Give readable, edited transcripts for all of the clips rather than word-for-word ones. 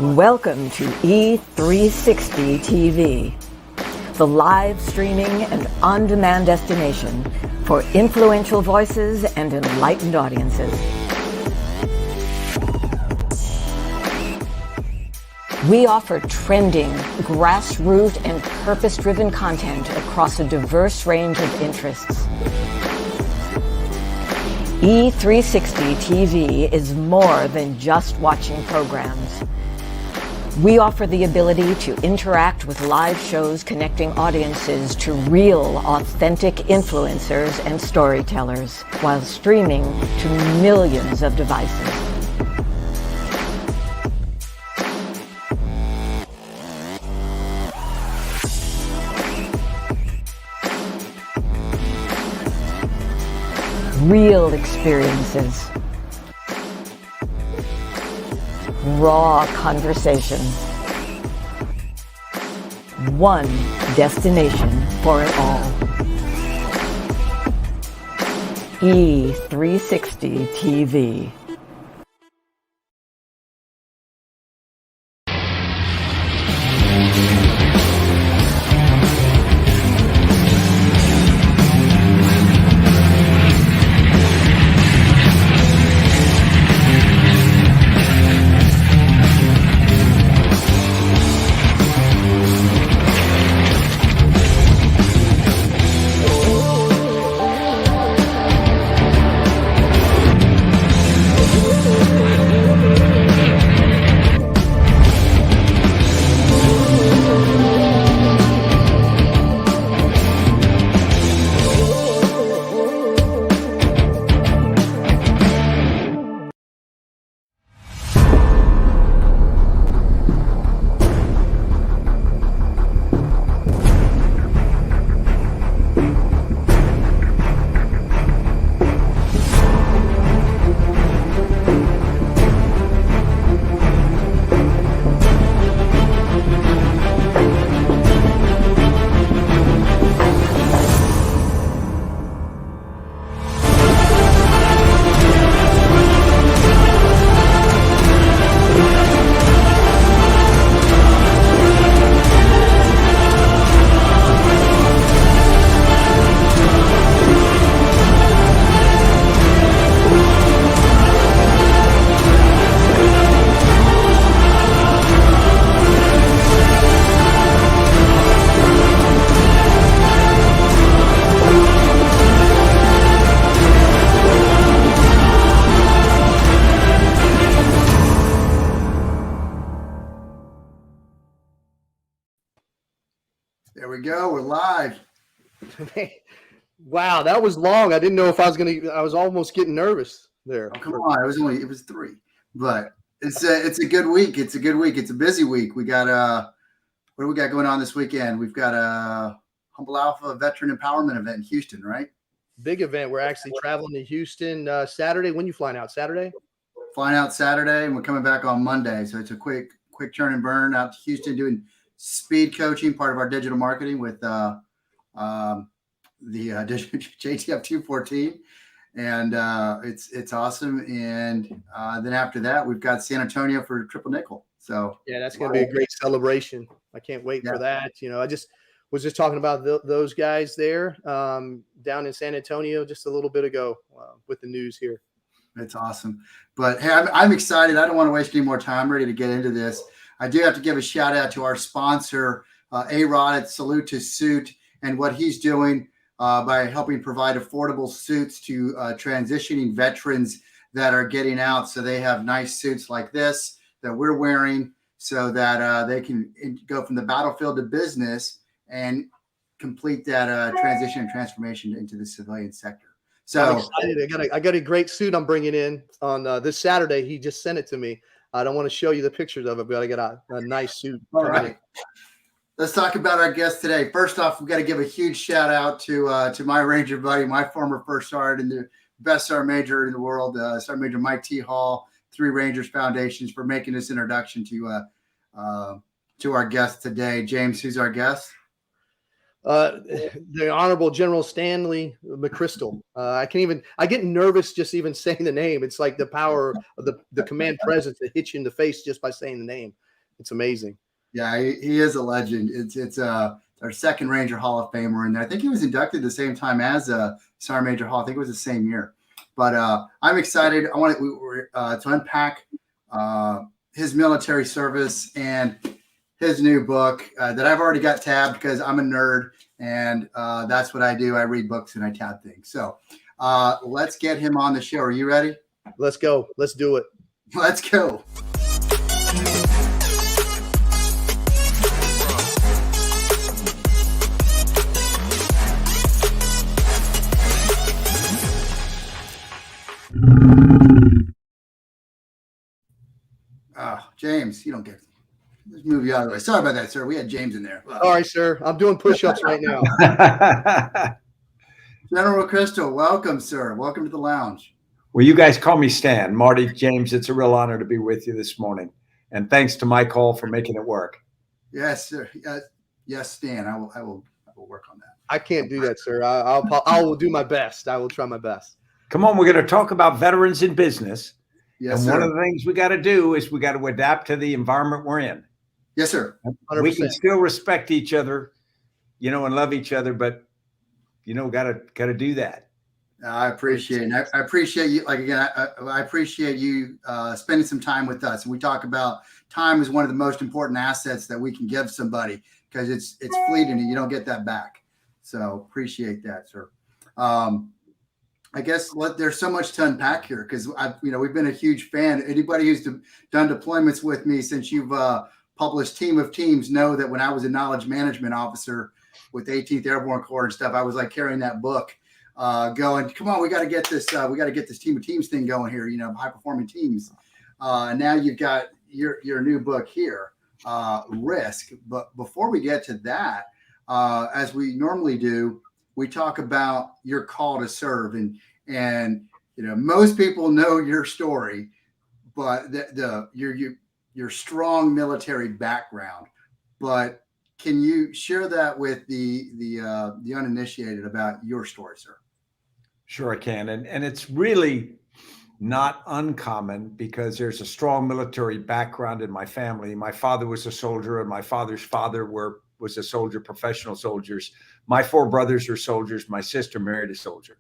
Welcome to E360 TV, the live streaming and on-demand destination for influential voices and enlightened audiences. We offer trending, grassroots, and purpose-driven content across a diverse range of interests. E360 TV is more than just watching programs. We offer the ability to interact with live shows connecting audiences to real, authentic influencers and storytellers while streaming to millions of devices. Real experiences. Raw conversation. One destination for it all. E360 TV. There we go. We're live. Wow, that was long. I didn't know if I was I was almost getting nervous there. Oh, come on. It was 3. But it's a good week. It's a good week. It's a busy week. We got what do we got going on this weekend? We've got a Humble Alpha Veteran Empowerment event in Houston, right? Big event. We're actually traveling to Houston Saturday. When you flying out? Saturday? Flying out Saturday, and we're coming back on Monday. So it's a quick turn and burn out to Houston, doing speed coaching, part of our digital marketing with the JTF 214, and it's awesome. And then after that, we've got San Antonio for Triple Nickel. So yeah, that's going to be a great celebration. I can't wait for that. You know, I was just talking about those guys there down in San Antonio just a little bit ago with the news here. It's awesome. But hey, I'm excited. I don't want to waste any more time. I'm ready to get into this. I do have to give a shout out to our sponsor, A-Rod at Salute to Suit, and what he's doing by helping provide affordable suits to transitioning veterans that are getting out. So they have nice suits like this that we're wearing so that they can go from the battlefield to business and complete that transition and transformation into the civilian sector. So I'm excited. I got a great suit I'm bringing in on this Saturday. He just sent it to me. I don't want to show you the pictures of it, but I got a nice suit. All right. Let's talk about our guest today. First off, we've got to give a huge shout out to my Ranger buddy, my former first sergeant, and the best sergeant major in the world, Sergeant Major Mike T. Hall, Three Rangers Foundations, for making this introduction to our guest today. James, who's our guest? The Honorable General Stanley McChrystal. I get nervous just even saying the name. It's like the power of the command presence that hits you in the face just by saying the name. It's amazing. Yeah, he is a legend. It's our second Ranger Hall of Famer, and I think he was inducted the same time as Sergeant Major Hall. I think it was the same year. But I'm excited. I want to unpack his military service and his new book that I've already got tabbed because I'm a nerd, and that's what I do. I read books and I tab things. So let's get him on the show. Are you ready? Let's go. Let's do it. Let's go. James, you don't get. Let's move you out of the way. Sorry about that, sir. We had James in there. All right, sir. I'm doing push-ups right now. General McChrystal, welcome, sir. Welcome to the lounge. Well, you guys call me Stan. Marty, James, it's a real honor to be with you this morning. And thanks to Mike Hall for making it work. Yes, sir. Yes, Stan. I will work on that. I can't do that, sir. I will do my best. I will try my best. Come on, we're going to talk about veterans in business. Yes, and sir. One of the things we got to do is we got to adapt to the environment we're in. Yes, sir. 100%. We can still respect each other, and love each other, but got to do that. I appreciate it. I appreciate you. Like again, I appreciate you spending some time with us. And we talk about time is one of the most important assets that we can give somebody because it's fleeting and you don't get that back. So appreciate that, sir. I guess there's so much to unpack here because we've been a huge fan. Anybody who's done deployments with me since you've published Team of Teams know that when I was a knowledge management officer with 18th Airborne Corps and stuff, I was like carrying that book, going, "Come on, we got to get this. We got to get this Team of Teams thing going here. High performing teams." And now you've got your new book here, Risk. But before we get to that, as we normally do, we talk about your call to serve, and most people know your story, but your strong military background. But can you share that with the uninitiated about your story, sir? Sure, I can, and it's really not uncommon because there's a strong military background in my family. My father was a soldier, and my father's father was a soldier, professional soldiers. My 4 brothers are soldiers. My sister married a soldier.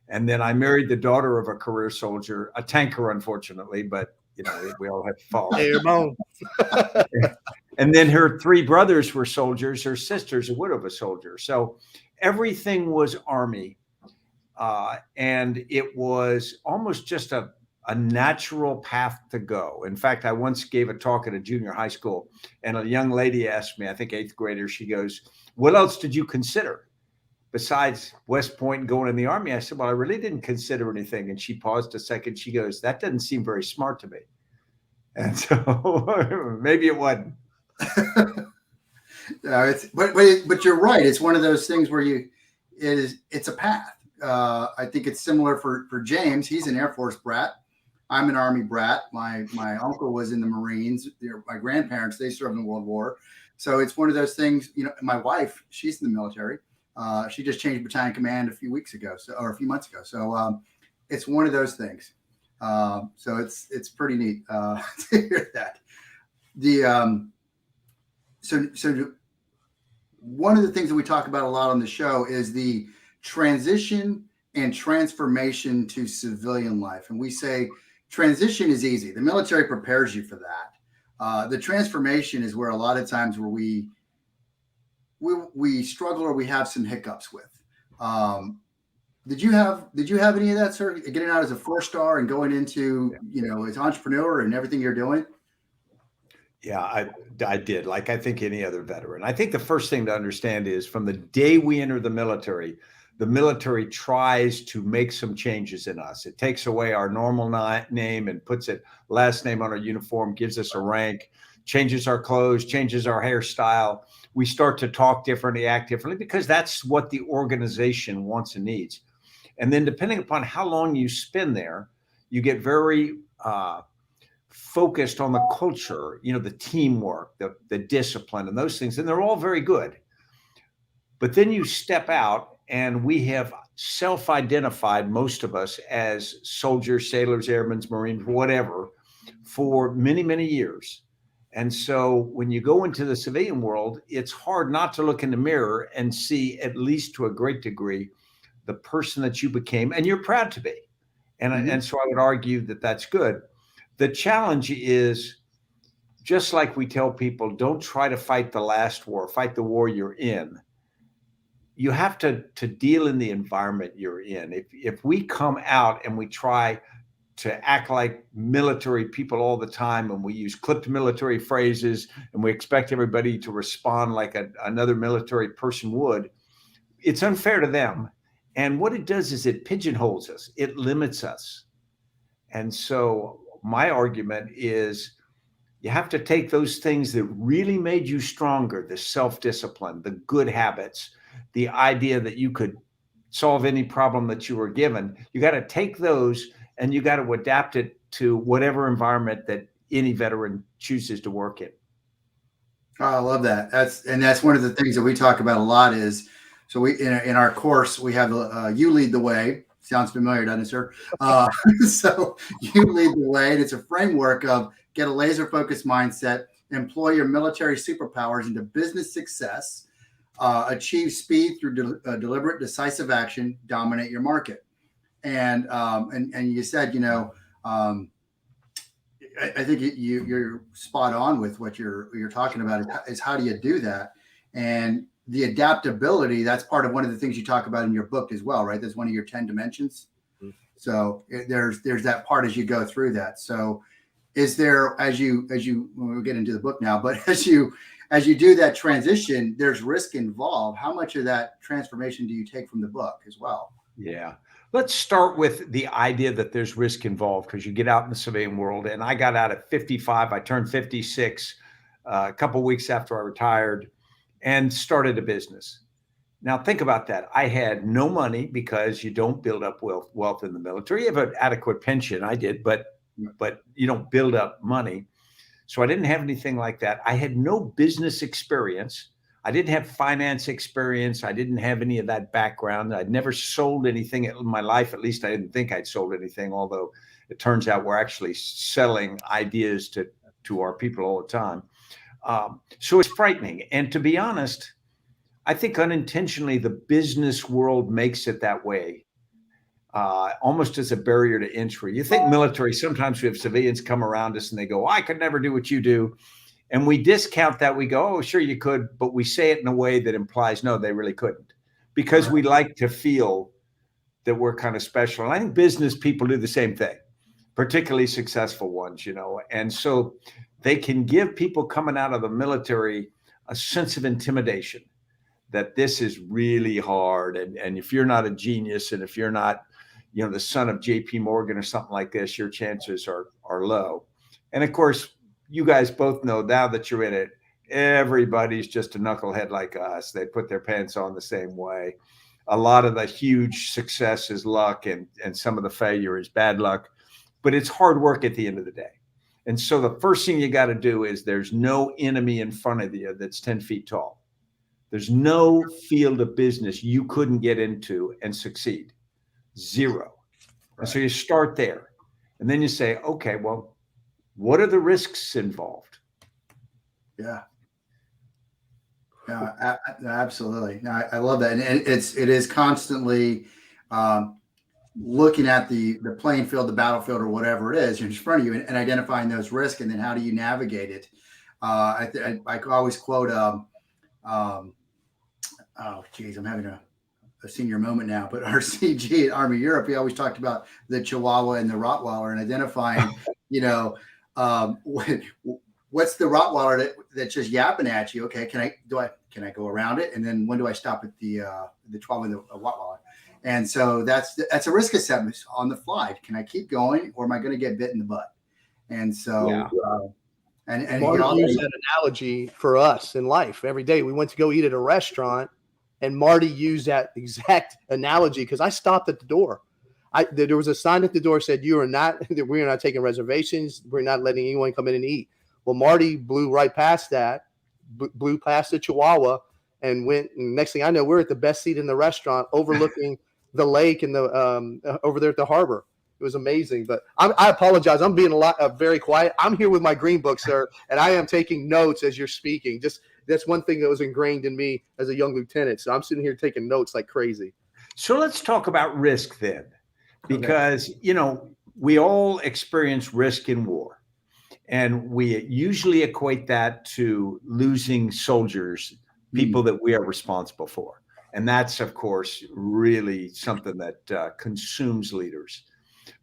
And then I married the daughter of a career soldier, a tanker, unfortunately, but we all have to fall. And then her 3 brothers were soldiers. Her sister's a widow of a soldier. So everything was Army. And it was almost just a natural path to go. In fact, I once gave a talk at a junior high school, and a young lady asked me, I think 8th grader, she goes, "What else did you consider besides West Point and going in the Army?" I said, "Well, I really didn't consider anything." And she paused a second. She goes, "That doesn't seem very smart to me." And so maybe it wasn't. But you're right. It's one of those things where it's a path. I think it's similar for James. He's an Air Force brat. I'm an Army brat. My uncle was in the Marines. My grandparents, they served in World War. So it's one of those things, my wife, she's in the military. She just changed battalion command a few months ago. So it's one of those things. So it's pretty neat to hear that. So one of the things that we talk about a lot on the show is the transition and transformation to civilian life. And we say transition is easy. The military prepares you for that. The transformation is where a lot of times where we struggle or we have some hiccups with. Did you have any of that, sir? Getting out as a 4-star and going into, as entrepreneur and everything you're doing? Yeah, I did. Like I think any other veteran. I think the first thing to understand is from the day we enter the military tries to make some changes in us. It takes away our normal name and puts it last name on our uniform, gives us a rank, changes our clothes, changes our hairstyle. We start to talk differently, act differently, because that's what the organization wants and needs. And then depending upon how long you spend there, you get very focused on the culture, the teamwork, the discipline and those things. And they're all very good. But then you step out, and we have self-identified, most of us, as soldiers, sailors, airmen, Marines, whatever, for many, many years. And so when you go into the civilian world, it's hard not to look in the mirror and see, at least to a great degree, the person that you became, and you're proud to be. And so I would argue that that's good. The challenge is, just like we tell people, don't try to fight the last war, fight the war you're in. You have to deal in the environment you're in. If we come out and we try to act like military people all the time, and we use clipped military phrases, and we expect everybody to respond like another military person would, it's unfair to them. And what it does is it pigeonholes us, it limits us. And so my argument is, you have to take those things that really made you stronger, the self-discipline, the good habits, the idea that you could solve any problem that you were given. You got to take those and you got to adapt it to whatever environment that any veteran chooses to work in. Oh, I love that. That's one of the things that we talk about a lot is, so we in our course we have you lead the way. Sounds familiar, doesn't it, sir? So you lead the way, and it's a framework of get a laser focused mindset, employ your military superpowers into business success, achieve speed through deliberate, decisive action, dominate your market. And you said, I think you're spot on with what you're talking about is how do you do that? And the adaptability, that's part of one of the things you talk about in your book as well, right? That's one of your 10 dimensions. Mm-hmm. So there's that part as you go through that. So is there, as you we'll get into the book now, but as you do that transition, there's risk involved. How much of that transformation do you take from the book as well? Yeah. Let's start with the idea that there's risk involved, because you get out in the civilian world, and I got out at 55. I turned 56 a couple of weeks after I retired and started a business. Now think about that. I had no money, because you don't build up wealth in the military. You have an adequate pension. I did, but you don't build up money. So I didn't have anything like that. I had no business experience. I didn't have finance experience. I didn't have any of that background. I'd never sold anything in my life. At least I didn't think I'd sold anything, although it turns out we're actually selling ideas to our people all the time. So it's frightening. And to be honest, I think unintentionally the business world makes it that way, almost as a barrier to entry. You think military, sometimes we have civilians come around us and they go, I could never do what you do. And we discount that. We go, oh, sure you could, but we say it in a way that implies, no, they really couldn't, because we like to feel that we're kind of special. And I think business people do the same thing, particularly successful ones, and so they can give people coming out of the military a sense of intimidation, that this is really hard. And if you're not a genius, and if you're not, the son of JP Morgan or something like this, your chances are low. And of course, you guys both know now that you're in it, everybody's just a knucklehead like us. They put their pants on the same way. A lot of the huge success is luck, and some of the failure is bad luck, but it's hard work at the end of the day. And so the first thing you got to do is, there's no enemy in front of you that's 10 feet tall. There's no field of business you couldn't get into and succeed. Zero. Right. And so you start there, and then you say, okay, well, what are the risks involved? Yeah. Yeah, absolutely. No, I love that. And it is constantly looking at the playing field, the battlefield, or whatever it is in front of you, and identifying those risks, and then how do you navigate it? I always quote, oh geez, I'm having a senior moment now, but our CG at Army Europe, he always talked about the Chihuahua and the Rottweiler, and identifying, what's the Rottweiler that's just yapping at you? Okay, can I go around it? And then when do I stop at the Chihuahua and the Rottweiler? And so that's a risk assessment on the fly. Can I keep going, or am I going to get bit in the butt? And so, and Marty used that analogy for us in life every day. We went to go eat at a restaurant, and Marty used that exact analogy, because I stopped at the door. There was a sign at the door that said, we're not taking reservations. We're not letting anyone come in and eat. Well, Marty blew right past that, blew past the Chihuahua, and went. And next thing I know, we're at the best seat in the restaurant, overlooking the lake and the over there at the harbor. It was amazing. But I apologize. I'm being very quiet. I'm here with my green book, sir, and I am taking notes as you're speaking. Just that's one thing that was ingrained in me as a young lieutenant. So I'm sitting here taking notes like crazy. So let's talk about risk then, because we all experience risk in war, and we usually equate that to losing soldiers, people that we are responsible for. And that's, of course, really something that consumes leaders.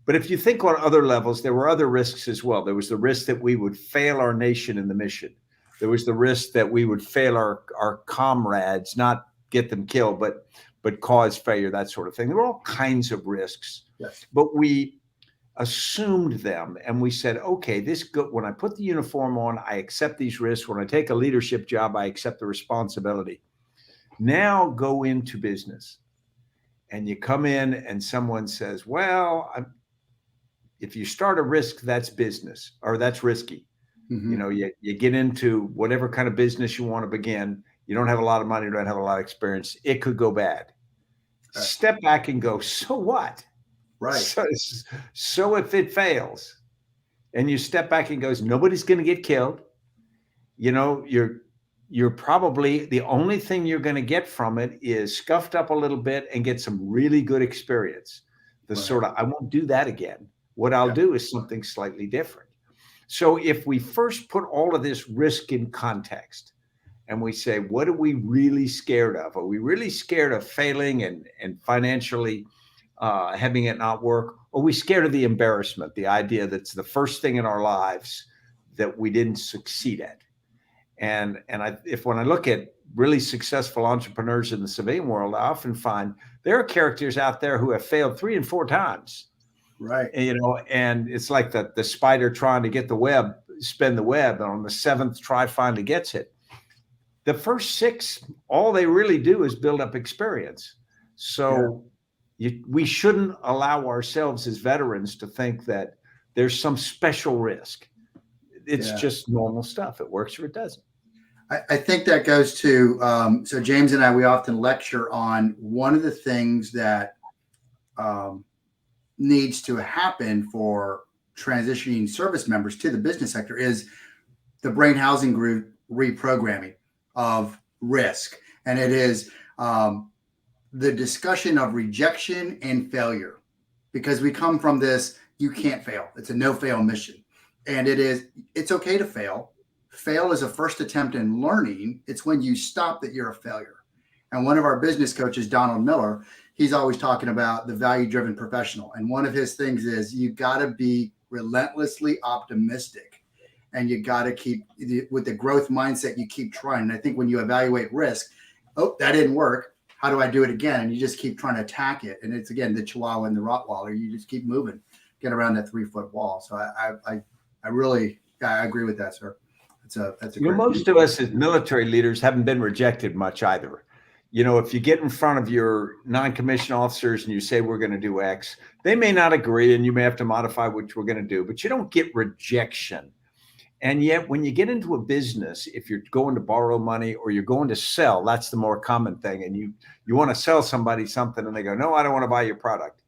But if you think on other levels, there were other risks as well. There was the risk that we would fail our nation in the mission. There was the risk that we would fail our comrades, not get them killed, but cause failure, that sort of thing. There were all kinds of risks. Yes. But we assumed them, and we said, okay, when I put the uniform on, I accept these risks. When I take a leadership job, I accept the responsibility. Now go into business, and you come in and someone says, well, if you start a risk, that's business, or that's risky. You get into whatever kind of business you want to begin. You don't have a lot of money, you don't have a lot of experience. It could go bad. Right. Step back and go, so what? Right. So if it fails, and you step back and goes, nobody's going to get killed. You're probably, the only thing you're going to get from it is scuffed up a little bit and get some really good experience. Sort of, I won't do that again. What I'll do is something slightly different. So if we first put all of this risk in context, and we say, what are we really scared of? Are we really scared of failing and financially having it not work? Or are we scared of the embarrassment, the idea that's the first thing in our lives that we didn't succeed at? And when I look at really successful entrepreneurs in the civilian world, I often find there are characters out there who have failed 3 and 4 times. Right. And it's like the spider trying to get the web, spin the web, and on the 7th try finally gets it. The first 6, all they really do is build up experience. So we shouldn't allow ourselves as veterans to think that there's some special risk. It's just normal stuff. It works or it doesn't. I think that goes to, so James and I, we often lecture on one of the things that needs to happen for transitioning service members to the business sector is the brain housing group reprogramming of risk. And it is the discussion of rejection and failure, because we come from this, you can't fail. It's a no-fail mission. And it's okay to fail. Fail is a first attempt in learning. It's when you stop that you're a failure. And one of our business coaches, Donald Miller, he's always talking about the value-driven professional. And one of his things is you got to be relentlessly optimistic. And you got to keep, with the growth mindset, you keep trying. And I think when you evaluate risk, oh, that didn't work. How do I do it again? And you just keep trying to attack it. And it's, again, the Chihuahua and the Rottweiler. You just keep moving, get around that 3-foot wall. So I really agree with that, sir. That's a great most of us as military leaders haven't been rejected much either. If you get in front of your non-commissioned officers and you say, we're going to do X, they may not agree and you may have to modify what we're going to do, but you don't get rejection. And yet when you get into a business, if you're going to borrow money or you're going to sell, that's the more common thing. And you want to sell somebody something and they go, no, I don't want to buy your product.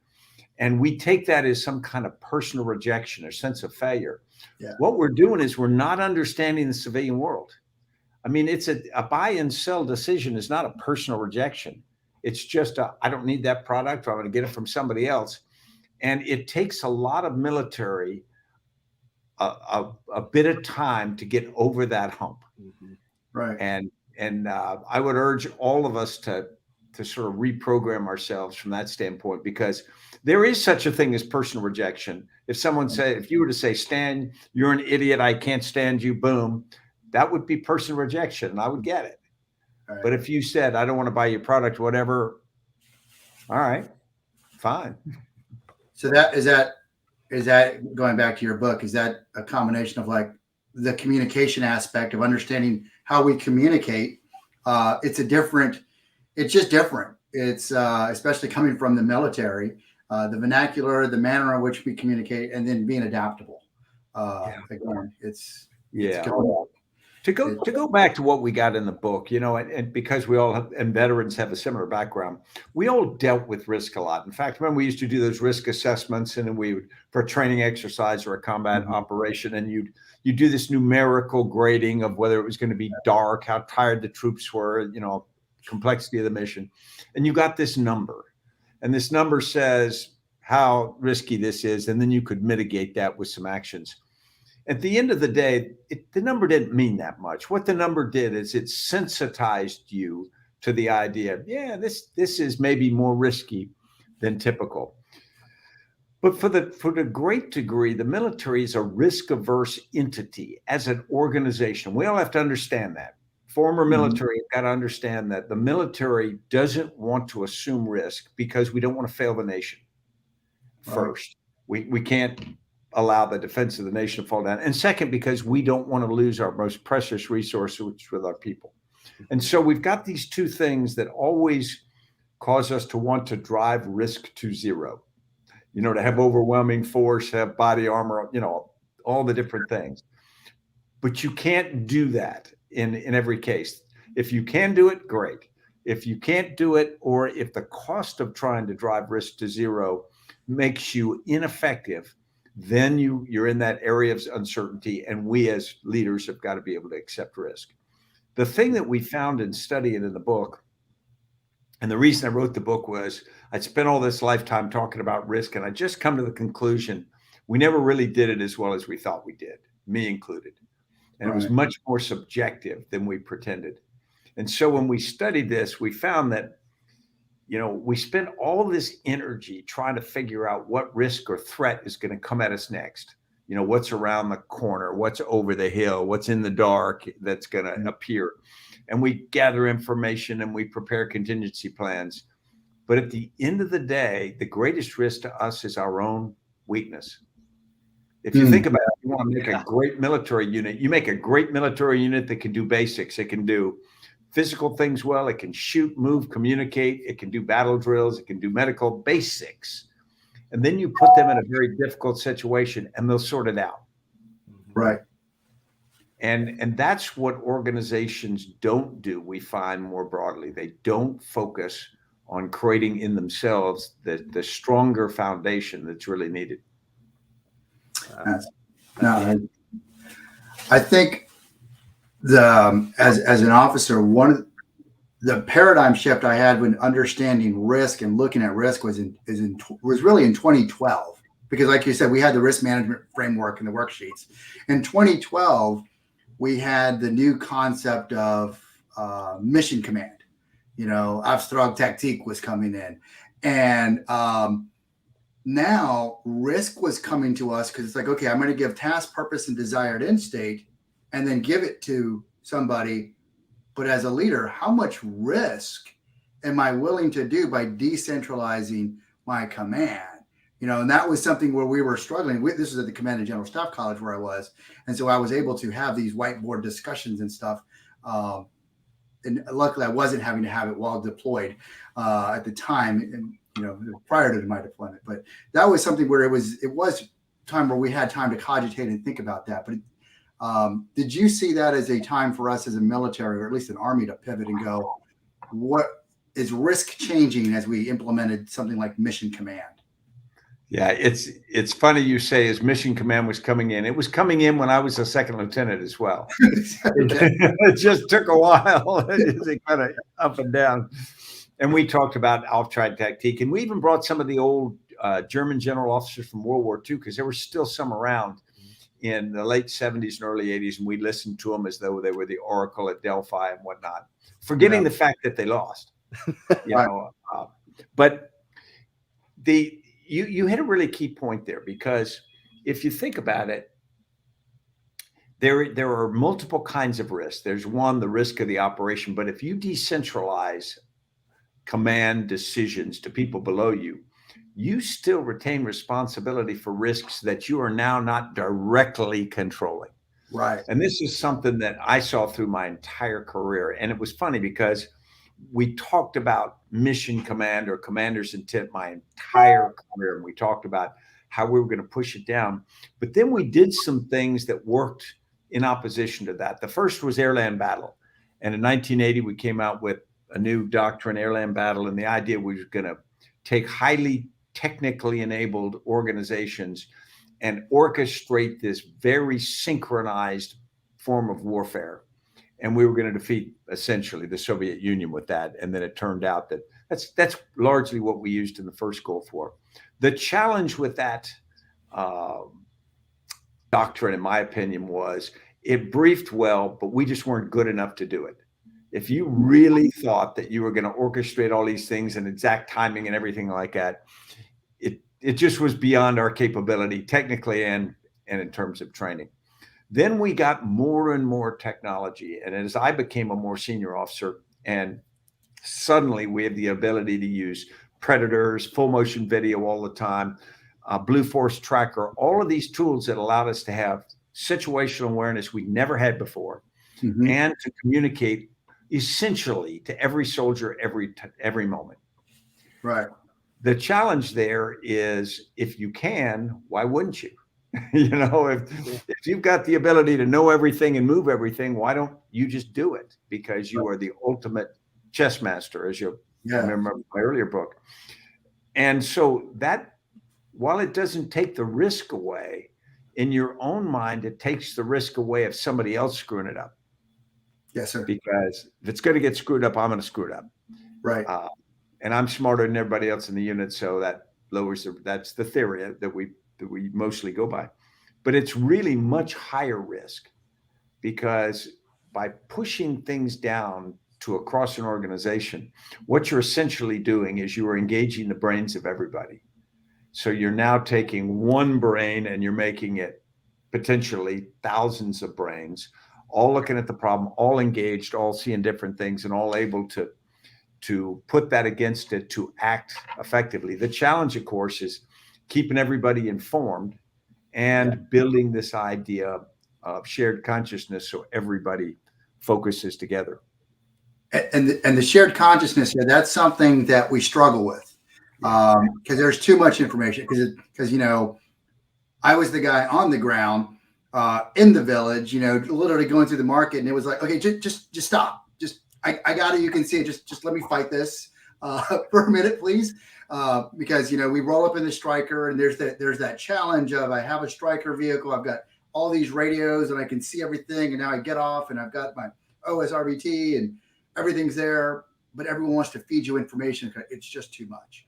And we take that as some kind of personal rejection or sense of failure. Yeah. What we're doing is we're not understanding the civilian world. I mean, it's a buy and sell decision is not a personal rejection. It's just I don't need that product, or I'm going to get it from somebody else. And it takes a lot of military, a bit of time to get over that hump. Mm-hmm. Right. And I would urge all of us to sort of reprogram ourselves from that standpoint, because there is such a thing as personal rejection. If you were to say, Stan, you're an idiot, I can't stand you, boom, that would be personal rejection, and I would get it. Right. But if you said, I don't want to buy your product, whatever, all right, fine. So is that going back to your book, is that a combination of like the communication aspect of understanding how we communicate? It's just different. It's especially coming from the military, the vernacular, the manner in which we communicate, and then being adaptable. Again, it's To go back to what we got in the book, you know, and because we all have, and veterans have a similar background, we all dealt with risk a lot. In fact, remember we used to do those risk assessments, and then we would, for a training exercise or a combat operation, and you do this numerical grading of whether it was going to be dark, how tired the troops were, you know, complexity of the mission, and you got this number, and this number says how risky this is, and then you could mitigate that with some actions. At the end of the day, the number didn't mean that much. What the number did is it sensitized you to the idea, yeah, this is maybe more risky than typical. But for the great degree, the military is a risk-averse entity as an organization. We all have to understand that. Former military have got to understand that the military doesn't want to assume risk because we don't want to fail the nation first. We can't allow the defense of the nation to fall down. And second, because we don't want to lose our most precious resource, which is with our people. And so we've got these two things that always cause us to want to drive risk to zero, you know, to have overwhelming force, have body armor, you know, all the different things. But you can't do that in every case. If you can do it, great. If you can't do it, or if the cost of trying to drive risk to zero makes you ineffective, then you're in that area of uncertainty, and we as leaders have got to be able to accept risk. The thing that we found in studying in the book, and the reason I wrote the book was I'd spent all this lifetime talking about risk, and I just come to the conclusion we never really did it as well as we thought we did, me included. And it was much more subjective than we pretended. And so when we studied this, we found that, you know, we spent all this energy trying to figure out what risk or threat is going to come at us next. You know, what's around the corner, what's over the hill, what's in the dark that's going to appear. And we gather information and we prepare contingency plans. But at the end of the day, the greatest risk to us is our own weakness. If you think about it, you want to make a great military unit, you make a great military unit that can do basics. It can do physical things well, it can shoot, move, communicate, it can do battle drills, it can do medical basics. And then you put them in a very difficult situation and they'll sort it out. Right. And that's what organizations don't do, we find more broadly. They don't focus on creating in themselves the stronger foundation that's really needed. I think as an officer, one of the paradigm shift I had when understanding risk and looking at risk was really in 2012, because like you said, we had the risk management framework and the worksheets. In 2012, we had the new concept of mission command. You know, Auftragtaktik was coming in, and now risk was coming to us because it's like, okay, I'm going to give task, purpose, and desired end state, and then give it to somebody. But as a leader, how much risk am I willing to do by decentralizing my command? You know, and that was something where we were struggling with. This was at the Command and General Staff College where I was. And so I was able to have these whiteboard discussions and stuff. And luckily I wasn't having to have it while deployed at the time, and, you know, prior to my deployment. But that was something where it was time where we had time to cogitate and think about that. But did you see that as a time for us as a military, or at least an Army, to pivot and go, what is risk changing as we implemented something like mission command? Yeah, it's funny you say as mission command was coming in. It was coming in when I was a second lieutenant as well. It just took a while. It kind of up and down. And we talked about Auftragtaktik, and we even brought some of the old German general officers from World War II, because there were still some around in the late 70s and early 80s, and we listened to them as though they were the Oracle at Delphi and whatnot, forgetting the fact that they lost. You know, but you hit a really key point there, because if you think about it, there are multiple kinds of risks. There's one, the risk of the operation, but if you decentralize command decisions to people below you, you still retain responsibility for risks that you are now not directly controlling. Right. And this is something that I saw through my entire career. And it was funny because we talked about mission command or commander's intent my entire career. And we talked about how we were going to push it down. But then we did some things that worked in opposition to that. The first was airland battle. And in 1980, we came out with a new doctrine, airland battle. And the idea was going to take highly technically enabled organizations and orchestrate this very synchronized form of warfare. And we were going to defeat essentially the Soviet Union with that. And then it turned out that that's largely what we used in the first Gulf War. The challenge with that doctrine, in my opinion, was it briefed well, but we just weren't good enough to do it. If you really thought that you were going to orchestrate all these things and exact timing and everything like that, it just was beyond our capability technically and in terms of training. Then we got more and more technology. And as I became a more senior officer, and suddenly we have the ability to use predators, full motion video all the time, Blue Force Tracker, all of these tools that allowed us to have situational awareness we never had before, and to communicate essentially to every soldier every moment. Right. The challenge there is, if you can, why wouldn't you? You know, if you've got the ability to know everything and move everything, why don't you just do it? Because you are the ultimate chess master, as you remember my earlier book. And so that, while it doesn't take the risk away, in your own mind, it takes the risk away of somebody else screwing it up. Yes, sir. Because if it's going to get screwed up, I'm going to screw it up. Right. And I'm smarter than everybody else in the unit, so that lowers that's the theory that we mostly go by. But it's really much higher risk, because by pushing things down to across an organization, what you're essentially doing is you are engaging the brains of everybody. So you're now taking one brain and you're making it potentially thousands of brains, all looking at the problem, all engaged, all seeing different things, and all able to put that against it to act effectively. The challenge, of course, is keeping everybody informed and building this idea of shared consciousness so everybody focuses together. And the shared consciousness, that's something that we struggle with, because there's too much information. Because you know, I was the guy on the ground in the village, you know, literally going through the market, and it was like, okay, just stop. I got it. You can see it. Just let me fight this for a minute, please. Because, you know, we roll up in the Striker, and there's that challenge of, I have a Striker vehicle. I've got all these radios and I can see everything. And now I get off and I've got my OSRBT and everything's there, but everyone wants to feed you information. It's just too much.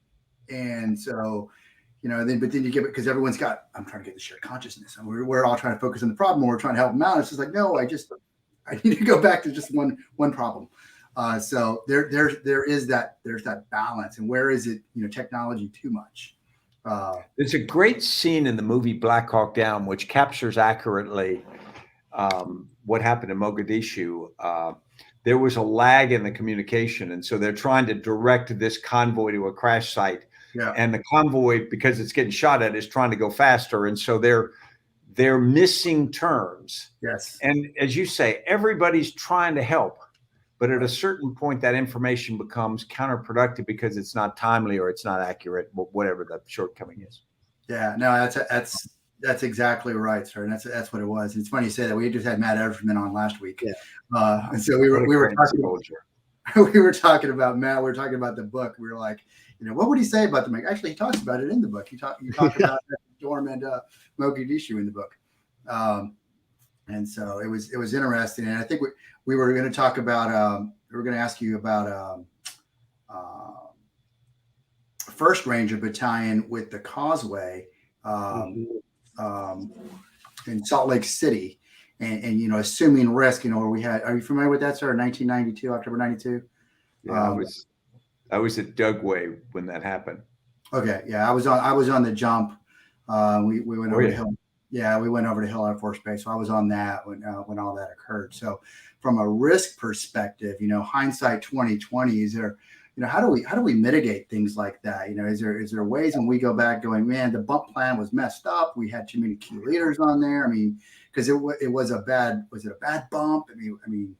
And so, you know, but then you give it, because everyone's got, I'm trying to get the shared consciousness, and we're all trying to focus on the problem, and we're trying to help them out. It's just like, no, I need to go back to just one problem. So there's that balance, and where is it, you know, technology too much? There's a great scene in the movie Black Hawk Down, which captures accurately what happened in Mogadishu. There was a lag in the communication, and so they're trying to direct this convoy to a crash site. Yeah. And the convoy, because it's getting shot at, is trying to go faster, and so they're missing turns. Yes. And as you say, everybody's trying to help, but at a certain point, that information becomes counterproductive because it's not timely or it's not accurate, whatever the shortcoming is. Yeah, no, that's exactly right, sir. And that's what it was. It's funny you say that. We just had Matt Everman on last week. Yeah. And so we were talking about Matt. We were talking about the book. We were like, you know, what would he say about the book? Actually, he talks about it in the book. You talk about Storm and Mogadishu in the book. And so it was interesting. And I think we were going to talk about, we were going to ask you about First Ranger Battalion with the Causeway in Salt Lake City, and you know, assuming risk, you know, where we had, are you familiar with that, sir? 1992, October 92. Yeah, I was at Dugway when that happened. Okay. Yeah. I was on the jump. We went over to Hill. Yeah. We went over to Hill Air Force Base. So I was on that when all that occurred. So from a risk perspective, you know, hindsight 2020, is there, you know, how do we mitigate things like that? You know, is there ways when we go back going, man, the bump plan was messed up. We had too many key leaders on there. I mean, because it was a bad bump? I mean,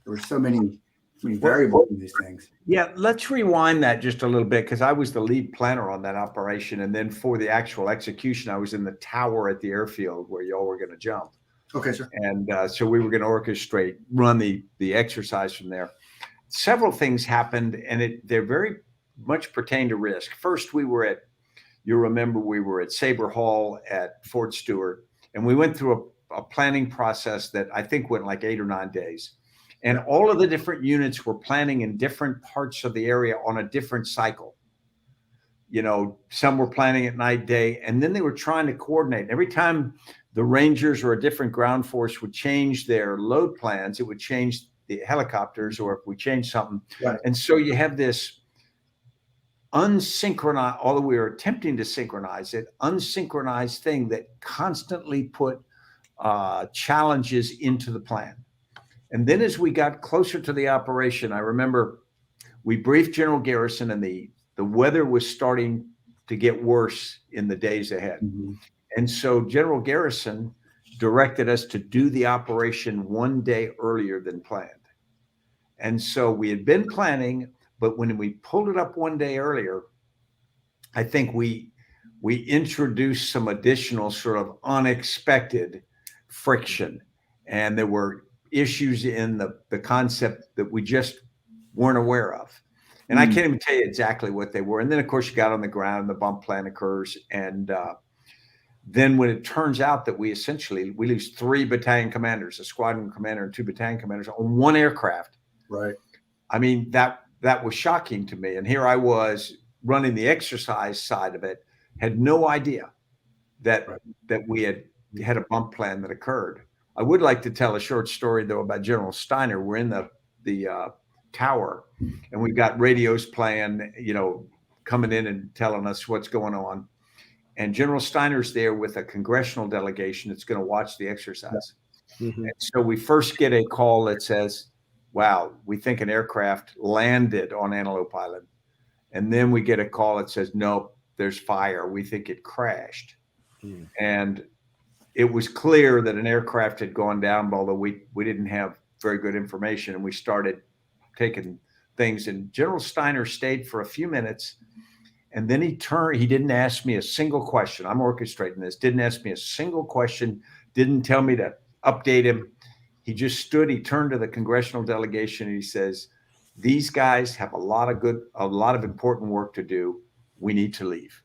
there were so many variables in these things. Yeah, let's rewind that just a little bit, because I was the lead planner on that operation. And then for the actual execution, I was in the tower at the airfield where y'all were going to jump. Okay, sir. And so we were going to orchestrate, run the exercise from there. Several things happened, and they're very much pertain to risk. First, you'll remember we were at Sabre Hall at Fort Stewart, and we went through a planning process that I think went like 8 or 9 days. And all of the different units were planning in different parts of the area on a different cycle. You know, some were planning at night, day, and then they were trying to coordinate. Every time the Rangers or a different ground force would change their load plans, it would change the helicopters, or if we changed something. Right. And so you have this unsynchronized, although we were attempting to synchronize it, unsynchronized thing that constantly put challenges into the plan. And then as we got closer to the operation, I remember we briefed General Garrison, and the weather was starting to get worse in the days ahead. Mm-hmm. And so General Garrison directed us to do the operation 1 day earlier than planned. And so we had been planning, but when we pulled it up 1 day earlier, I think we introduced some additional sort of unexpected friction. And there were issues in the concept that we just weren't aware of. And I can't even tell you exactly what they were. And then, of course, you got on the ground and the bump plan occurs. And then when it turns out that we lose 3 battalion commanders, a squadron commander and 2 battalion commanders on 1 aircraft. Right. I mean, that was shocking to me. And here I was running the exercise side of it, had no idea that we had a bump plan that occurred. I would like to tell a short story, though, about General Steiner. We're in the tower, and we've got radios playing, you know, coming in and telling us what's going on. And General Steiner's there with a congressional delegation that's going to watch the exercise. Mm-hmm. And so we first get a call that says, wow, we think an aircraft landed on Antelope Island. And then we get a call that says, nope, there's fire. We think it crashed. Mm. And it was clear that an aircraft had gone down, although we didn't have very good information. And we started taking things. And General Steiner stayed for a few minutes. And then he didn't ask me a single question. I'm orchestrating this. Didn't ask me a single question. Didn't tell me to update him. He just stood, he turned to the congressional delegation, and he says, these guys have a lot of important work to do. We need to leave.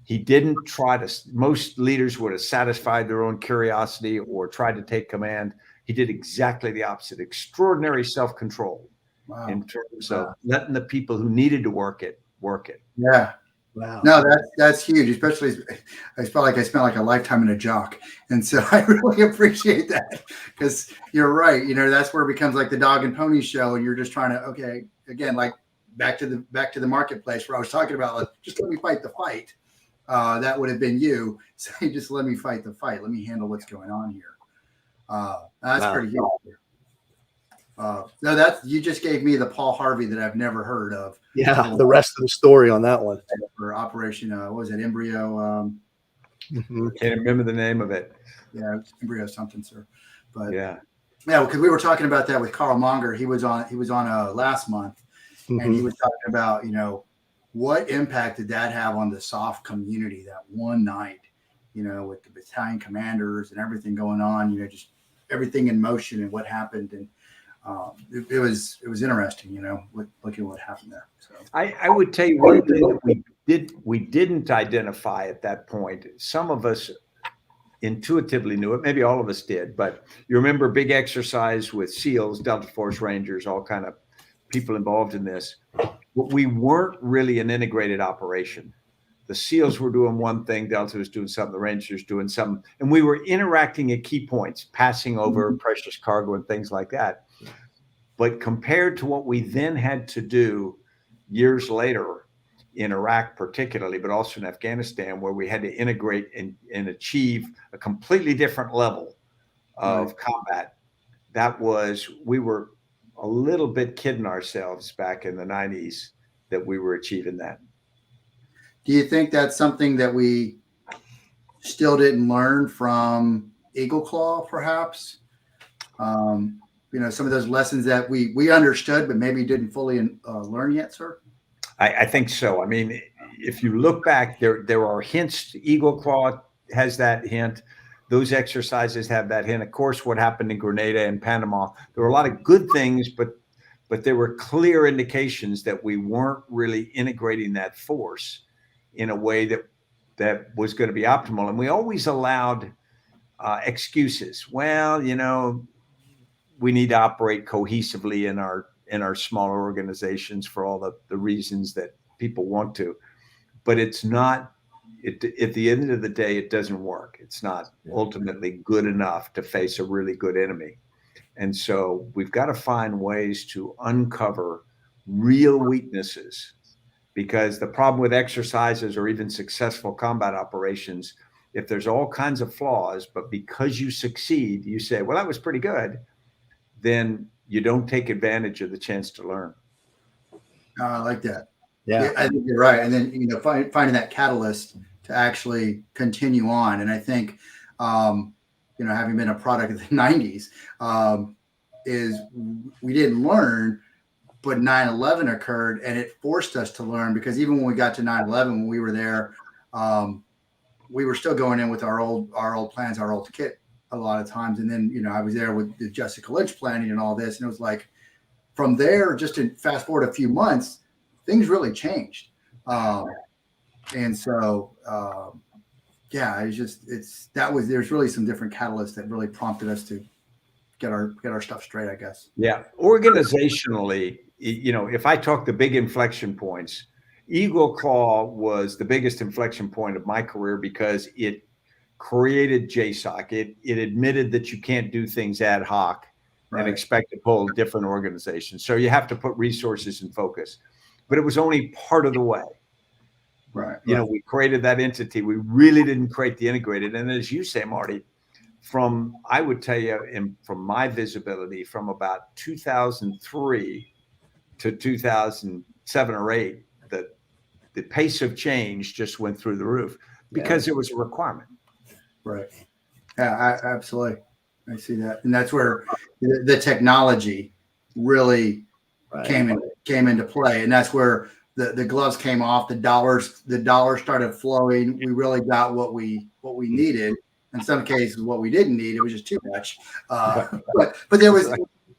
He didn't most leaders would have satisfied their own curiosity or tried to take command. He did exactly the opposite. Extraordinary self-control. Wow. In terms of letting the people who needed to work it. Yeah. Wow. No, that's huge. Especially, I felt like I spent like a lifetime in a jock, and so I really appreciate that, because you're right. You know, that's where it becomes like the dog and pony show, and you're just trying to again, like back to the marketplace where I was talking about, like, just let me fight the fight. That would have been you saying, just let me fight the fight. Let me handle what's going on here. That's pretty huge. No, you just gave me the Paul Harvey that I've never heard of. Yeah, the rest of the story on that one. For Operation, what was it, Embryo? Can't remember the name of it. Yeah, Embryo something, sir. But yeah, because we were talking about that with Carl Monger. He was on last month, and he was talking about, you know, what impact did that have on the SOF community that one night, you know, with the battalion commanders and everything going on, you know, just everything in motion and what happened. And it was interesting, you know, looking at what happened there. So I would tell you one thing that we didn't identify at that point. Some of us intuitively knew it, maybe all of us did, but you remember big exercise with SEALs, Delta Force Rangers, all kind of people involved in this. But we weren't really an integrated operation. The SEALs were doing one thing, Delta was doing something, the Rangers doing something, and we were interacting at key points, passing over precious cargo and things like that. But compared to what we then had to do years later in Iraq particularly, but also in Afghanistan, where we had to integrate and achieve a completely different level of combat, we were a little bit kidding ourselves back in the 90s that we were achieving that. Do you think that's something that we still didn't learn from Eagle Claw, perhaps? You know, some of those lessons that we understood, but maybe didn't fully learn yet, sir? I think so. I mean, if you look back, there are hints. Eagle Claw has that hint. those exercises have that hint. Of course, what happened in Grenada and Panama, there were a lot of good things, but there were clear indications that we weren't really integrating that force in a way that was going to be optimal. And we always allowed excuses. Well, we need to operate cohesively in our smaller organizations for all the reasons that people want to, but it's not. At the end of the day, it doesn't work. It's not ultimately good enough to face a really good enemy. And so we've got to find ways to uncover real weaknesses, because the problem with exercises or even successful combat operations, if there's all kinds of flaws, but because you succeed, you say, well, that was pretty good, then you don't take advantage of the chance to learn. I like that. Yeah, I think you're right. And then, finding that catalyst to actually continue on. And I think, having been a product of the 90s, is we didn't learn, but 9/11 occurred and it forced us to learn, because even when we got to 9/11, when we were there, we were still going in with our old plans, our old kit a lot of times. And then, I was there with the Jessica Lynch planning and all this. And it was like, from there, just to fast forward a few months, things really changed. And so, there's really some different catalysts that really prompted us to get our stuff straight, I guess. Yeah. Organizationally, if I talk the big inflection points, Eagle Claw was the biggest inflection point of my career, because it created JSOC. It admitted that you can't do things ad hoc and expect to pull different organizations. So you have to put resources and focus. But it was only part of the way. Right. We created that entity. We really didn't create the integrated. And as you say, Marty, I would tell you, from my visibility, from about 2003 to 2007 or 8, the pace of change just went through the roof, because it was a requirement. Right. Yeah, absolutely. I see that. And that's where the technology really came into play. And that's where the gloves came off, the dollars started flowing. We really got what we needed. In some cases, what we didn't need, it was just too much. But there was,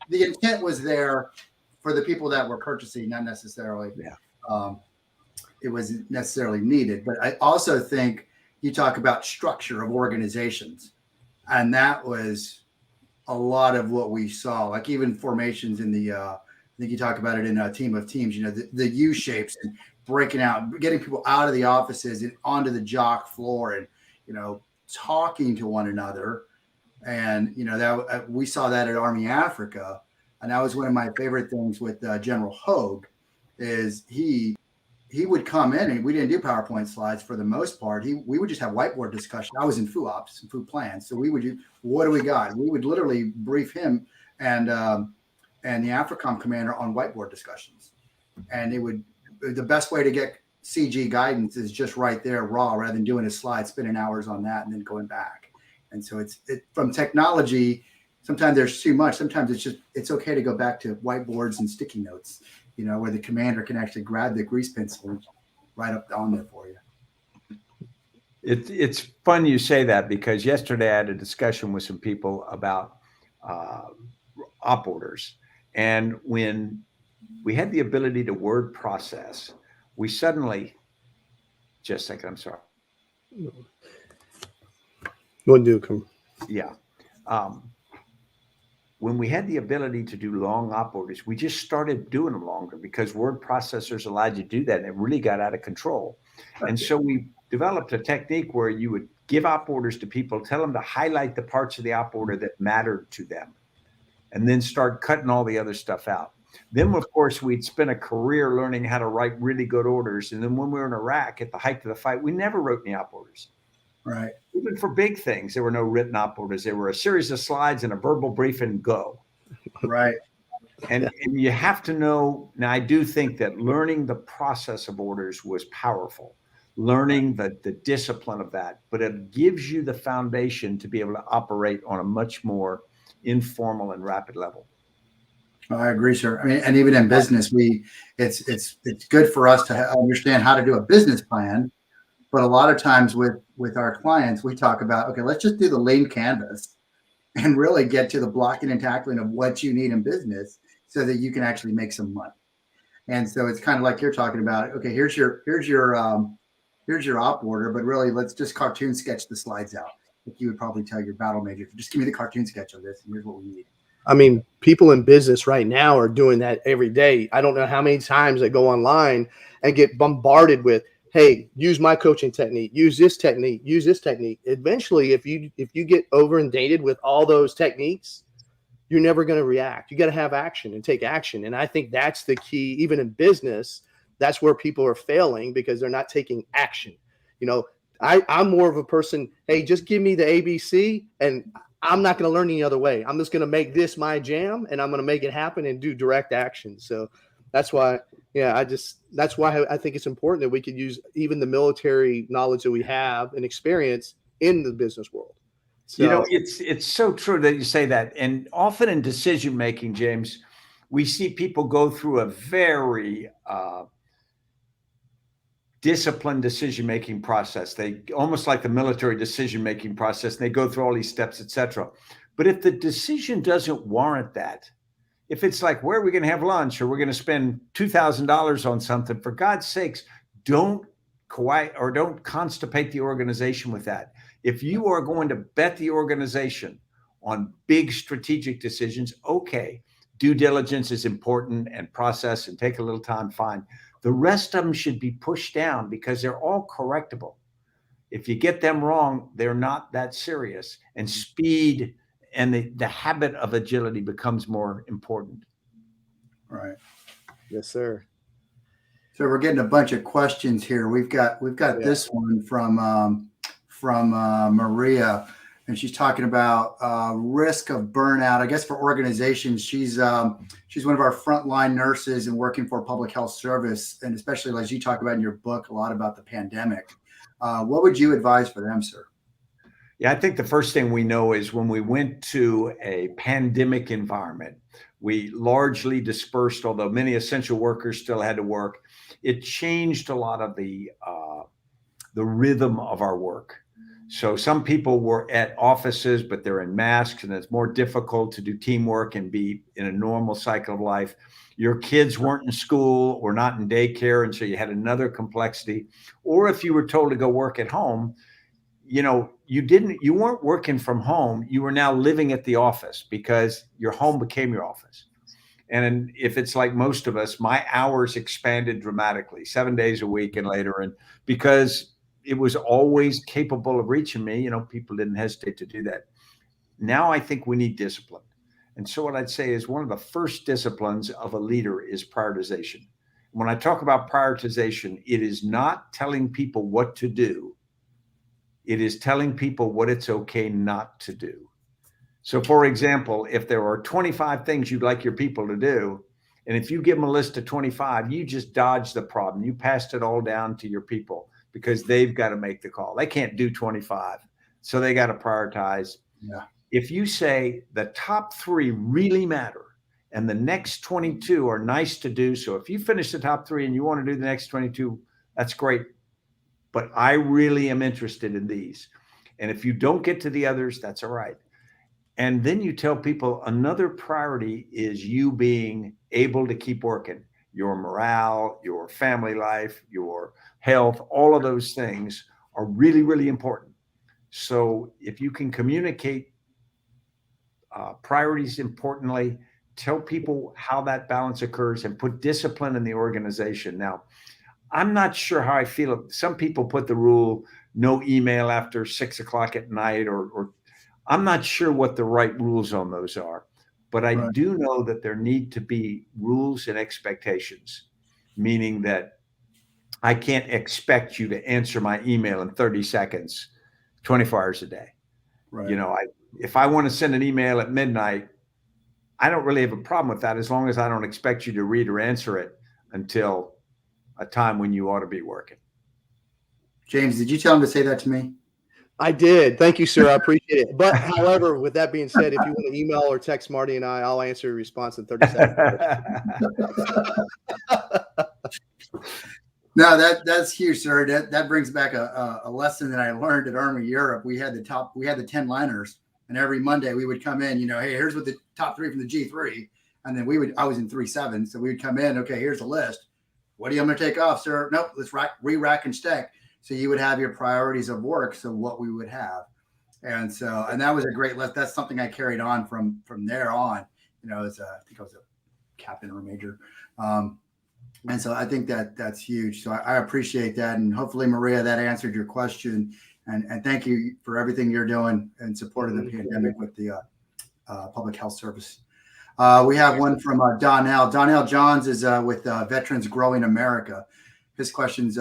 the intent was there for the people that were purchasing, not necessarily. It wasn't necessarily needed. But I also think you talk about structure of organizations, and that was a lot of what we saw. Like even formations in the, I think you talk about it in a Team of Teams. The U shapes and breaking out, getting people out of the offices and onto the JOC floor, and talking to one another. And that we saw that at Army Africa, and that was one of my favorite things with General Hogue, is he would come in, and we didn't do PowerPoint slides for the most part. We would just have whiteboard discussion. I was in FUOPs and FU plans, so we would do, what do we got? We would literally brief him and the AFRICOM commander on whiteboard discussions. And the best way to get CG guidance is just right there, raw, rather than doing a slide, spending hours on that and then going back. And so it's from technology. Sometimes there's too much. Sometimes it's okay to go back to whiteboards and sticky notes, where the commander can actually grab the grease pencil and write up on there for you. It's fun you say that, because yesterday I had a discussion with some people about op orders. And when we had the ability to word process, we suddenly, just a second, I'm sorry. Yeah. When we had the ability to do long op orders, we just started doing them longer, because word processors allowed you to do that, and it really got out of control. And so we developed a technique where you would give op orders to people, tell them to highlight the parts of the op order that mattered to them, and then start cutting all the other stuff out. Then, of course, we'd spent a career learning how to write really good orders. And then when we were in Iraq at the height of the fight, we never wrote any op orders. Right. Even for big things, there were no written op orders. There were a series of slides and a verbal brief and go. Right. And you have to know. Now, I do think that learning the process of orders was powerful, learning the discipline of that, but it gives you the foundation to be able to operate on a much more informal and rapid level. I agree, sir. I mean, and even in business, it's good for us to understand how to do a business plan, But a lot of times with our clients, we talk about, okay, let's just do the lean canvas and really get to the blocking and tackling of what you need in business so that you can actually make some money. And so it's kind of like you're talking about, okay, here's your op order, but really let's just cartoon sketch the slides out. Like you would probably tell your battle major, just give me the cartoon sketch of this and here's what we need. I mean, people in business right now are doing that every day. I don't know how many times they go online and get bombarded with, hey, use my coaching technique, use this technique, use this technique. Eventually, if you get over inundated with all those techniques, you're never going to react. You got to have action and take action. And I think that's the key, even in business. That's where people are failing because they're not taking action. You know, I'm more of a person, hey, just give me the ABC and I'm not going to learn any other way. I'm just going to make this my jam and I'm going to make it happen and do direct action. So that's why, that's why I think it's important that we could use even the military knowledge that we have and experience in the business world. So, you know, it's so true that you say that. And often in decision making, James, we see people go through a very disciplined decision making process. They almost like the military decision making process. And they go through all these steps, etc. But if the decision doesn't warrant that, if it's like, where are we going to have lunch, or we're going to spend $2,000 on something, for God's sakes, don't constipate the organization with that. If you are going to bet the organization on big strategic decisions, okay, due diligence is important and process and take a little time, fine. The rest of them should be pushed down because they're all correctable. If you get them wrong, they're not that serious. And speed and the habit of agility becomes more important. Right. Yes, sir. So we're getting a bunch of questions here. We've got this one from Maria, and she's talking about risk of burnout. I guess for organizations, she's one of our frontline nurses and working for public health service, and especially as you talk about in your book a lot about the pandemic. What would you advise for them, sir? Yeah, I think the first thing we know is when we went to a pandemic environment, we largely dispersed, although many essential workers still had to work. It changed a lot of the rhythm of our work. So some people were at offices, but they're in masks, and it's more difficult to do teamwork and be in a normal cycle of life. Your kids weren't in school or not in daycare, and so you had another complexity. Or if you were told to go work at home, you know, you weren't working from home. You were now living at the office because your home became your office. And if it's like most of us, my hours expanded dramatically, 7 days a week and later. And because it was always capable of reaching me, you know, people didn't hesitate to do that. Now I think we need discipline. And so what I'd say is one of the first disciplines of a leader is prioritization. When I talk about prioritization, it is not telling people what to do. It is telling people what it's okay not to do. So for example, if there are 25 things you'd like your people to do, and if you give them a list of 25, you just dodged the problem. You passed it all down to your people because they've got to make the call. They can't do 25. So they got to prioritize. Yeah. If you say the top 3 really matter and the next 22 are nice to do, so if you finish the top 3 and you want to do the next 22, that's great. But I really am interested in these. And if you don't get to the others, that's all right. And then you tell people another priority is you being able to keep working. Your morale, your family life, your health, all of those things are really, really important. So if you can communicate priorities importantly, tell people how that balance occurs and put discipline in the organization. Now, I'm not sure how I feel. Some people put the rule, no email after 6 o'clock at night, or I'm not sure what the right rules on those are, but I do know that there need to be rules and expectations, meaning that I can't expect you to answer my email in 30 seconds, 24 hours a day. Right. You know, if I want to send an email at midnight, I don't really have a problem with that as long as I don't expect you to read or answer it until a time when you ought to be working. James, did you tell him to say that to me? I did. Thank you, sir. I appreciate it. But however, with that being said, if you want to email or text Marty and I'll answer your response in 30 seconds. No, that's huge, sir. That brings back a lesson that I learned at Army Europe. We had the 10-liners, and every Monday we would come in, hey, here's what the top 3 from the G3. And then I was in 3-7. So we would come in, okay, here's a list. What do you want me to take off, sir? Nope, let's re-rack and stack. So you would have your priorities of work. So what we would have. And that was a great list. That's something I carried on from there on, as I think I was a captain or a major. And so I think that's huge. So I appreciate that. And hopefully, Maria, that answered your question. And thank you for everything you're doing in support of the pandemic with the public health service. We have one from Donnell. Donnell Johns is with Veterans Growing America. His question's,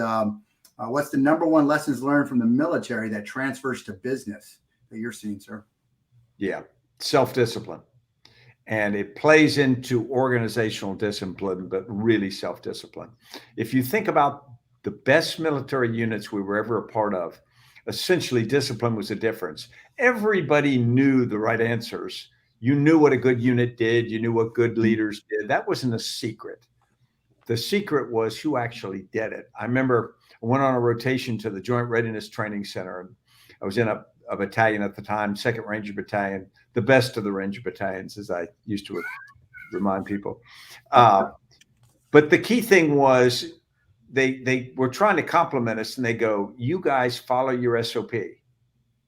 what's the number one lessons learned from the military that transfers to business that you're seeing, sir? Yeah, self-discipline. And it plays into organizational discipline, but really self-discipline. If you think about the best military units we were ever a part of, essentially discipline was the difference. Everybody knew the right answers. You knew what a good unit did. You knew what good leaders did. That wasn't a secret. The secret was who actually did it. I remember I went on a rotation to the Joint Readiness Training Center. And I was in a battalion at the time, 2nd Ranger Battalion, the best of the Ranger battalions, as I used to remind people. But the key thing was they were trying to compliment us, and they go, "You guys follow your SOP."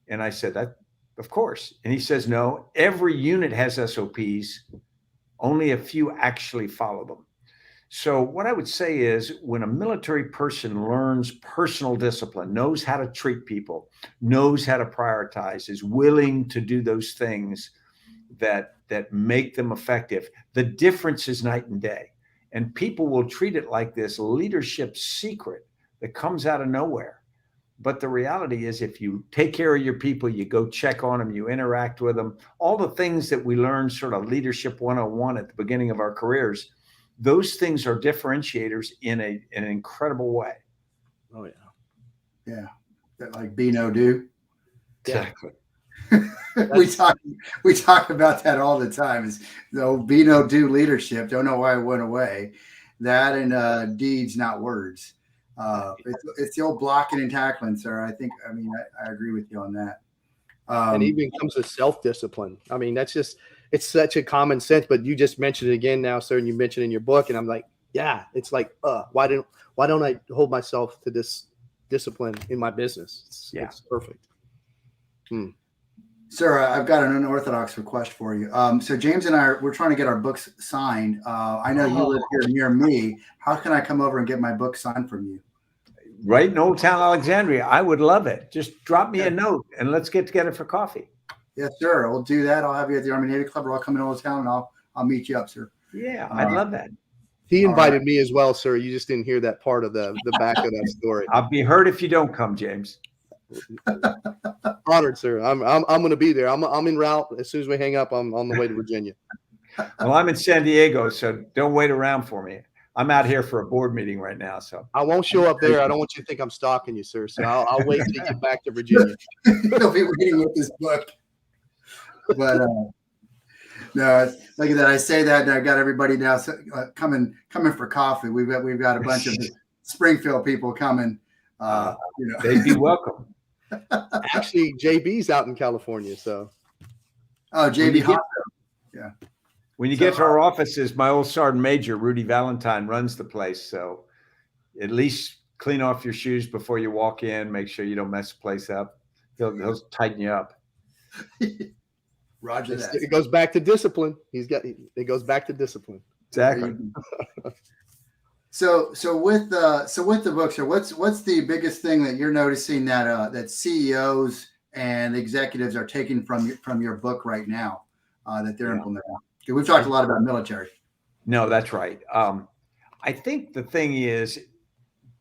And I said, "That, of course." And he says, "No, every unit has SOPs. Only a few actually follow them." So what I would say is when a military person learns personal discipline, knows how to treat people, knows how to prioritize, is willing to do those things that make them effective, the difference is night and day. And people will treat it like this leadership secret that comes out of nowhere. But the reality is, if you take care of your people, you go check on them, you interact with them, all the things that we learn sort of leadership 101 at the beginning of our careers, those things are differentiators in an incredible way. Oh, yeah. Yeah. That like be no do. Exactly. we talk about that all the time. Is be no do leadership. Don't know why it went away. That and deeds, not words. It's the old blocking and tackling, sir. I agree with you on that. And even comes with self-discipline. I mean, it's such a common sense, but you just mentioned it again now, sir, and you mentioned it in your book, and I'm like, yeah, it's like, why don't I hold myself to this discipline in my business? It's perfect. Sir, I've got an unorthodox request for you. So James and we're trying to get our books signed. I know you live here near me. How can I come over and get my book signed from you? Right in Old Town Alexandria. I would love it. Just drop me a note and let's get together for coffee. Yes, sir. We'll do that. I'll have you at the Army Navy Club, or I'll come in Old Town and I'll meet you up, sir. Yeah, I'd love that. He invited me as well, sir. You just didn't hear that part of the back of that story. I'll be hurt if you don't come, James. Honored, sir. I'm going to be there. I'm en route. As soon as we hang up, I'm on the way to Virginia. Well, I'm in San Diego, so don't wait around for me. I'm out here for a board meeting right now, so I won't show up there. I don't want you to think I'm stalking you, sir. So I'll wait till you get back to Virginia. He'll be reading with this book. But no, look at that. I say that, and I got everybody now coming for coffee. We've got a bunch of Springfield people coming. They'd be welcome. Actually, JB's out in California, so. Oh, JB. Yeah. When you get to our offices, my old Sergeant Major, Rudy Valentine, runs the place. So at least clean off your shoes before you walk in. Make sure you don't mess the place up. He'll tighten you up. Roger that. It goes back to discipline. It goes back to discipline. Exactly. So with the book, sir, what's the biggest thing that you're noticing that CEOs and executives are taking from your book right now that they're implementing? We've talked a lot about military. No, that's right. I think the thing is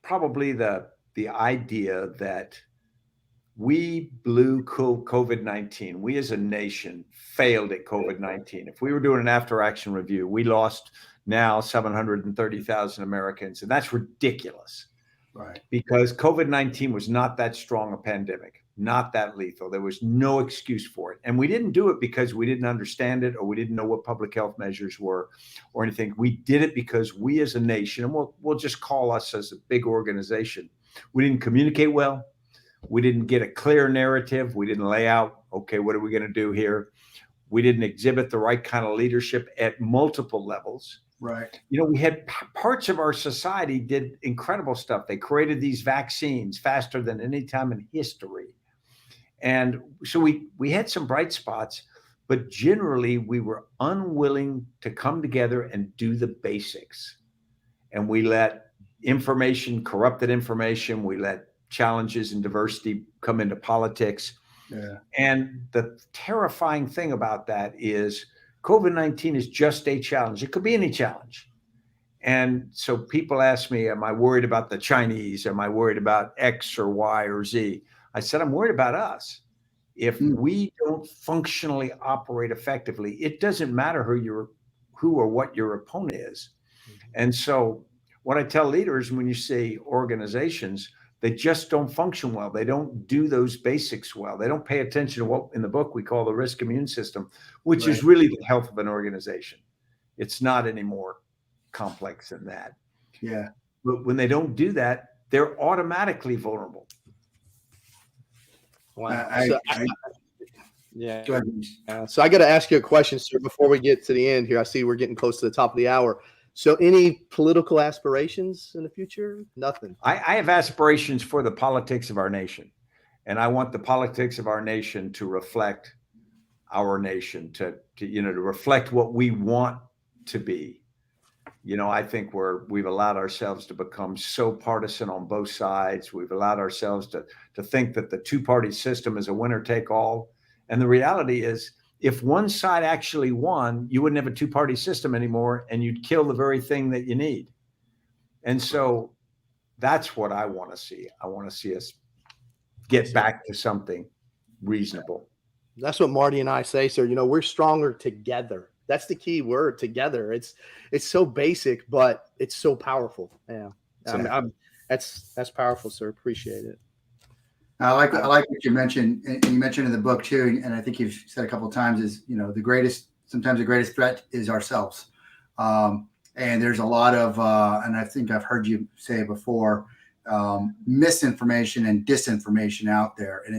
probably the idea that we blew COVID-19. We as a nation failed at COVID-19. If we were doing an after-action review, we lost now 730,000 Americans, and that's ridiculous. Right. Because COVID-19 was not that strong a pandemic. not that lethal. There was no excuse for it. And we didn't do it because we didn't understand it or we didn't know what public health measures were or anything. We did it because we as a nation, and we'll just call us as a big organization, we didn't communicate well. We didn't get a clear narrative. We didn't lay out, okay, what are we going to do here? We didn't exhibit the right kind of leadership at multiple levels. Right. You know, we had parts of our society did incredible stuff. They created these vaccines faster than any time in history. And so we had some bright spots, but generally we were unwilling to come together and do the basics. And we let information, corrupted information, we let challenges and diversity come into politics. Yeah. And the terrifying thing about that is COVID-19 is just a challenge. It could be any challenge. And so people ask me, am I worried about the Chinese? Am I worried about X or Y or Z? I said, I'm worried about us. If we don't functionally operate effectively, it doesn't matter who or what your opponent is. And so what I tell leaders when you say organizations, they just don't function well. They don't do those basics well. They don't pay attention to what in the book we call the risk immune system, which is really the health of an organization. It's not any more complex than that. Yeah. But when they don't do that, they're automatically vulnerable. Wow. Yeah. Go ahead. So I got to ask you a question, sir, before we get to the end here. I see we're getting close to the top of the hour. So any political aspirations in the future? Nothing. I have aspirations for the politics of our nation. And I want the politics of our nation to reflect our nation, to reflect what we want to be. You know, I think we've allowed ourselves to become so partisan on both sides. We've allowed ourselves to think that the two-party system is a winner take all. And the reality is, if one side actually won, you wouldn't have a two-party system anymore, and you'd kill the very thing that you need. And so that's what I want to see. I want to see us get back to something reasonable. That's what Marty and I say, sir. You know, we're stronger together. That's the key word, together. It's so basic, but it's so powerful. Yeah, that's powerful, sir. Appreciate it. I like what you mentioned, and you mentioned in the book too, and I think you've said a couple of times is, you know, sometimes the greatest threat is ourselves. And there's a lot of, and I think I've heard you say it before, misinformation and disinformation out there. And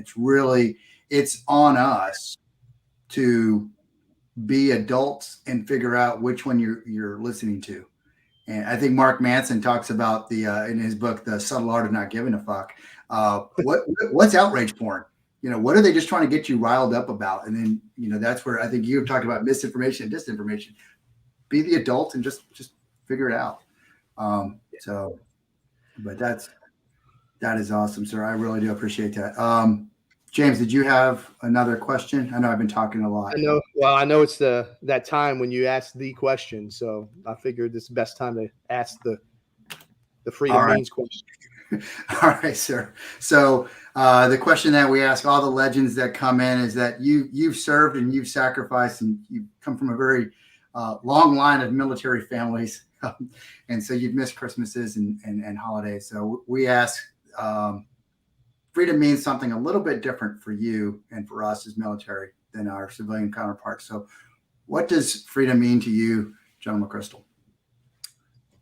it's on us to be adults and figure out which one you're listening to. And I think Mark Manson talks about in his book, The Subtle Art of Not Giving a Fuck. What's outrage porn? You know, what are they just trying to get you riled up about? And then, you know, that's where I think you've talked about misinformation and disinformation. Be the adult and just figure it out. But that is awesome, sir. I really do appreciate that. James, did you have another question? I know I've been talking a lot. I know it's that time when you ask the question. So I figured this is the best time to ask the freedom means question. All right, sir. So the question that we ask all the legends that come in is that you've served and you've sacrificed, and you come from a very long line of military families. And so you've missed Christmases and holidays. So we ask, freedom means something a little bit different for you and for us as military than our civilian counterparts. So what does freedom mean to you, John McChrystal?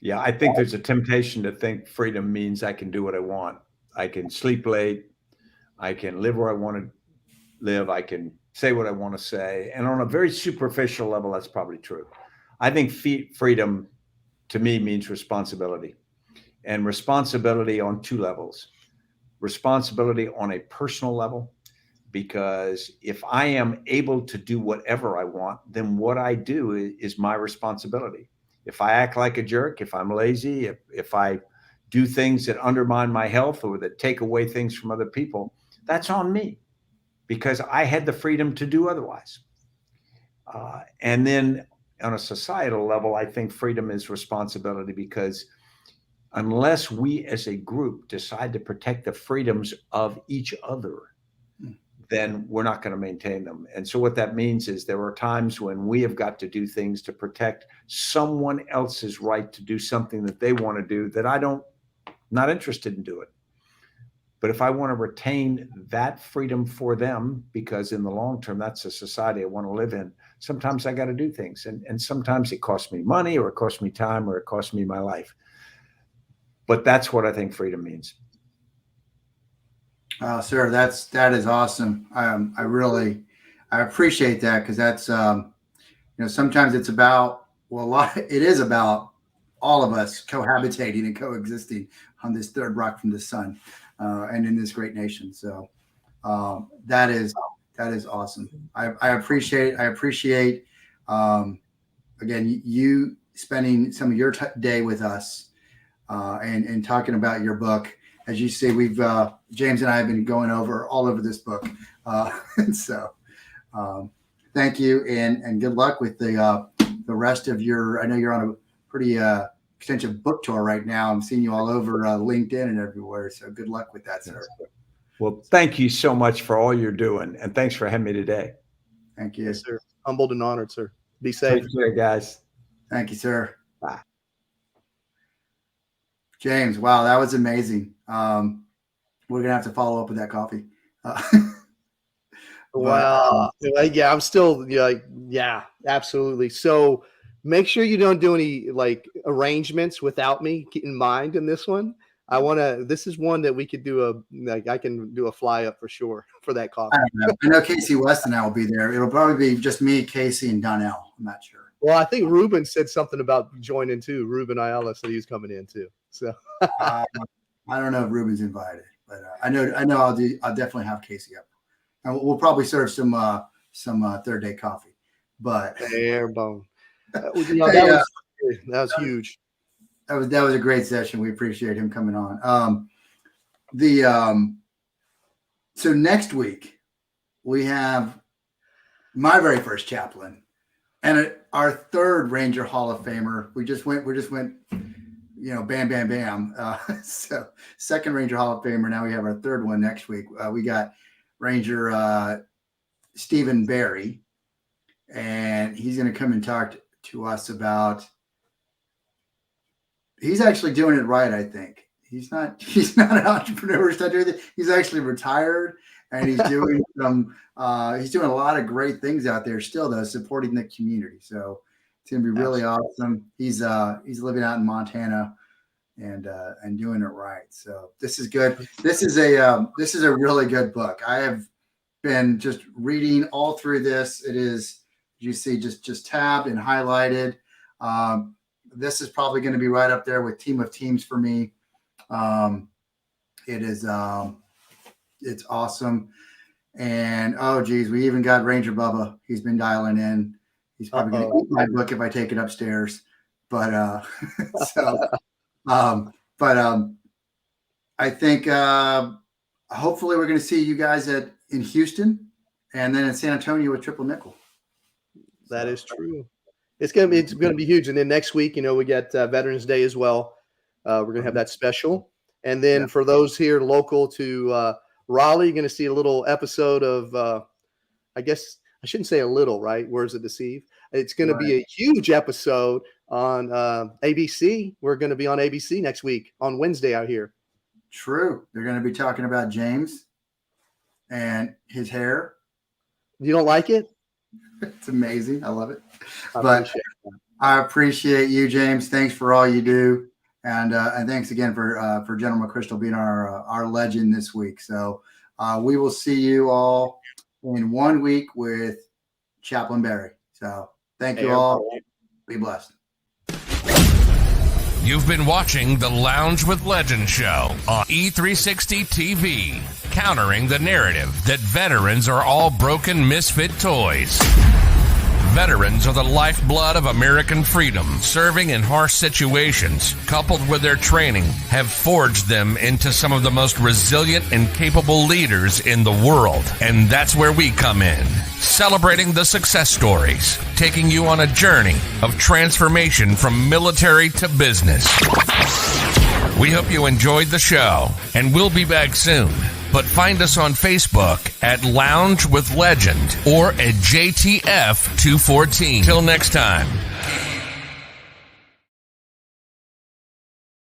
Yeah, I think there's a temptation to think freedom means I can do what I want. I can sleep late. I can live where I want to live. I can say what I want to say. And on a very superficial level, that's probably true. I think freedom to me means responsibility, and responsibility on two levels. Responsibility on a personal level, because if I am able to do whatever I want, then what I do is my responsibility. If I act like a jerk, if I'm lazy, if I do things that undermine my health or that take away things from other people, that's on me, because I had the freedom to do otherwise. And then on a societal level, I think freedom is responsibility, because unless we as a group decide to protect the freedoms of each other, then we're not going to maintain them. And so what that means is there are times when we have got to do things to protect someone else's right to do something that they want to do that not interested in doing. But if I want to retain that freedom for them, because in the long term, that's a society I want to live in, sometimes I got to do things. And sometimes it costs me money, or it costs me time, or it costs me my life. But that's what I think freedom means. Sir, that is awesome. I appreciate that, because that's, sometimes it's about, it is about all of us cohabitating and coexisting on this third rock from the sun, and in this great nation. So that is awesome. I appreciate it. I appreciate, again, you spending some of your day with us, and talking about your book. As you see, we've James and I have been going all over this book. And so thank you, and good luck with the rest of your, I know you're on a pretty extensive book tour right now. I'm seeing you all over LinkedIn and everywhere. So good luck with that, sir. Well, thank you so much for all you're doing. And thanks for having me today. Thank you. Yes, sir. Humbled and honored, sir. Be safe. Take care, guys. Thank you, sir. Bye. James, wow, that was amazing. We're going to have to follow up with that coffee. Wow. Yeah, I'm still, yeah, absolutely. So make sure you don't do any arrangements without me in mind in this one. This is one that we could do I can do a fly up for sure for that coffee. I know Casey West and I will be there. It'll probably be just me, Casey, and Donnell. I'm not sure. Well, I think Ruben said something about joining too. Ruben Ayala said he was coming in too. So I don't know if Ruben's invited, but I know I'll definitely have Casey up, and we'll probably serve some third day coffee. But bare bone. That was huge. That was a great session. We appreciate him coming on. So next week we have my very first chaplain and our third Ranger Hall of Famer. We just went, bam, bam, bam. So second Ranger Hall of Famer. Now we have our third one next week. We got Ranger Stephen Barry, and he's going to come and talk to us about. He's actually doing it right, I think. He's not an entrepreneur. He's actually retired, and he's doing he's doing a lot of great things out there still, though, supporting the community. So it's gonna be really awesome. He's living out in Montana and doing it right. So this is good. This is a really good book. I have been just reading all through this. It is, you see, just tabbed and highlighted. This is probably going to be right up there with Team of Teams for me. It is, it's awesome. And oh geez, we even got Ranger Bubba. He's been dialing in. He's probably going to eat my book if I take it upstairs. But I think hopefully we're going to see you guys in Houston, and then in San Antonio with Triple Nickel. That is true. It's gonna be huge. And then next week, we got Veterans Day as well. We're gonna have that special. And then for those here local to Raleigh, you're gonna see a little episode of I guess I shouldn't say a little, right? Words that deceive. It's gonna be a huge episode on ABC. We're gonna be on ABC next week on Wednesday out here. True. They're gonna be talking about James and his hair. You don't like it? It's amazing. I love it. I appreciate you, James. Thanks for all you do. And thanks again for General McChrystal being our legend this week. So we will see you all in 1 week with Chaplain Barry. So thank you all. Be blessed. You've been watching the Lounge with Legend show on E360 TV, countering the narrative that veterans are all broken misfit toys. Veterans are the lifeblood of American freedom. Serving in harsh situations, coupled with their training, have forged them into some of the most resilient and capable leaders in the world. And that's where we come in, celebrating the success stories, taking you on a journey of transformation from military to business. We hope you enjoyed the show, and we'll be back soon. But find us on Facebook at Lounge with Legend or at JTF214. Till next time.